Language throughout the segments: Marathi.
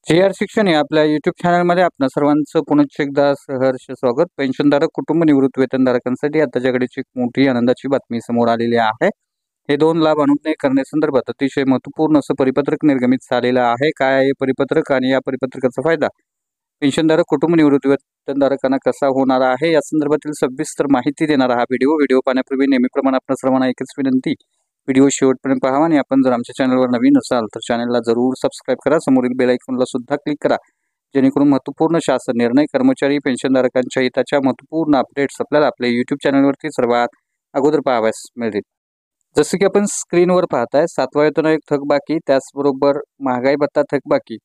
जी.आर शिक्षण या आपल्या यूट्यूब चॅनलमध्ये आपणा सर्वांचं पुन्हा एकदा सहर्ष स्वागत। पेन्शनधारक कुटुंब निवृत्त वेतनधारकांसाठी आता जगाची एक मोठी आनंदाची बातमी समोर आलेली आहे। हे दोन लाभ अनुज्ञेय करण्यासंदर्भात अतिशय महत्त्वपूर्ण असं परिपत्रक निर्गमित झालेलं आहे। काय आहे परिपत्रक आणि या परिपत्रकाचा फायदा पेन्शनधारक कुटुंब निवृत्त वेतनधारकांना कसा होणार आहे, या संदर्भातील सविस्तर माहिती देणारा हा व्हिडिओ पाहण्यापूर्वी नेहमीप्रमाणे आपल्या सर्वांना एकच विनंती, व्हिडिओ शेवटपर्यंत पाहावा आणि आपण जर आमच्या चॅनलवर नवीन असाल तर चॅनलला जरूर सबस्क्राइब करा, समोरील बेल आयकॉनला सुद्धा क्लिक करा, जेणेकरून महत्त्वपूर्ण शासन निर्णय, कर्मचारी पेन्शनधारकांच्या हिताच्या महत्त्वपूर्ण अपडेट्स आपल्याला आपल्या यूट्यूब चॅनलवरती सर्वात अगोदर पाहावयास मिळतील। जसे की आपण स्क्रीनवर पाहताय, 7वा वेतन आयोग थकबाकी, त्याचबरोबर महागाई भत्ता थकबाकी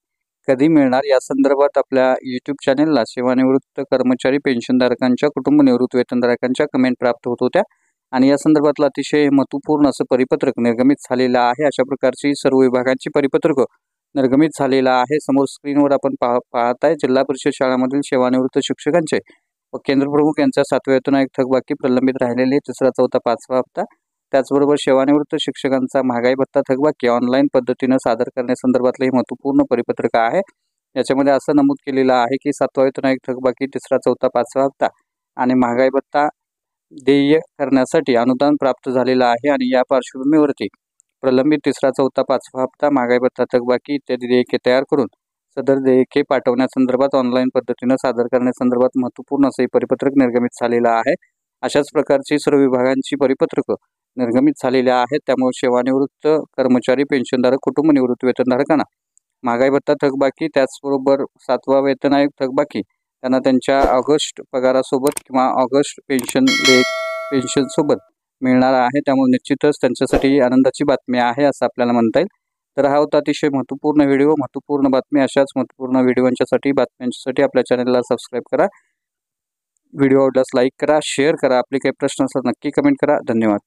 कधी मिळणार या संदर्भात आपल्या यूट्यूब चॅनलला सेवानिवृत्त कर्मचारी पेन्शनधारकांच्या कुटुंब निवृत्त वेतनधारकांच्या कमेंट प्राप्त होत होत्या आणि या संदर्भातलं अतिशय महत्त्वपूर्ण असं परिपत्रक निर्गमित झालेलं आहे। अशा प्रकारची सर्व विभागांची परिपत्रक निर्गमित झालेला आहे। समोर स्क्रीनवर आपण पाहताय, जिल्हा परिषद शाळांमधील सेवानिवृत्त शिक्षकांचे व केंद्र प्रमुख यांचा 7वा वेतन आयोग थकबाकी प्रलंबित राहिलेले 3रा, 4था, 5वा हप्ता, त्याचबरोबर सेवानिवृत्त शिक्षकांचा महागाई भत्ता थकबाकी ऑनलाईन पद्धतीने सादर करण्यासंदर्भातलं हे महत्त्वपूर्ण परिपत्रक आहे। याच्यामध्ये असं नमूद केलेलं आहे की 7वा वेतन आयोग थकबाकी 3रा, 4था, 5वा हप्ता आणि महागाई भत्ता देय करण्यासाठी अनुदान प्राप्त झालेलं आहे आणि या पार्श्वभूमीवरती प्रलंबित 3रा, 4था, 5वा हप्ता, महागाई भत्ता थकबाकी इत्यादी देयके तयार करून सदर देयके पाठवण्यासंदर्भात ऑनलाईन पद्धतीने सादर करण्यासंदर्भात महत्त्वपूर्ण असं परिपत्रक निर्गमित झालेलं आहे। अशाच प्रकारची सर्व विभागांची परिपत्रक निर्गमित झालेल्या आहेत। त्यामुळे सेवानिवृत्त कर्मचारी पेन्शनधारक कुटुंब निवृत्त वेतनधारकांना महागाई भत्ता थकबाकी, त्याचबरोबर 7वा वेतन आयोग थकबाकी त्यांना त्यांच्या ऑगस्ट पगारासोबत किंवा ऑगस्ट पेन्शनसोबत मिळणार आहे। त्यामुळे निश्चितच त्यांच्यासाठी आनंदाची बातमी आहे असं आपल्याला म्हणता येईल। तर हा होता अतिशय महत्त्वपूर्ण व्हिडिओ, महत्त्वपूर्ण बातमी। अशाच महत्त्वपूर्ण बातम्यांसाठी आपल्या चॅनलला सबस्क्राइब करा, व्हिडिओ आवडल्यास लाईक करा, शेअर करा, आपले काही प्रश्न असल्यास नक्की कमेंट करा। धन्यवाद।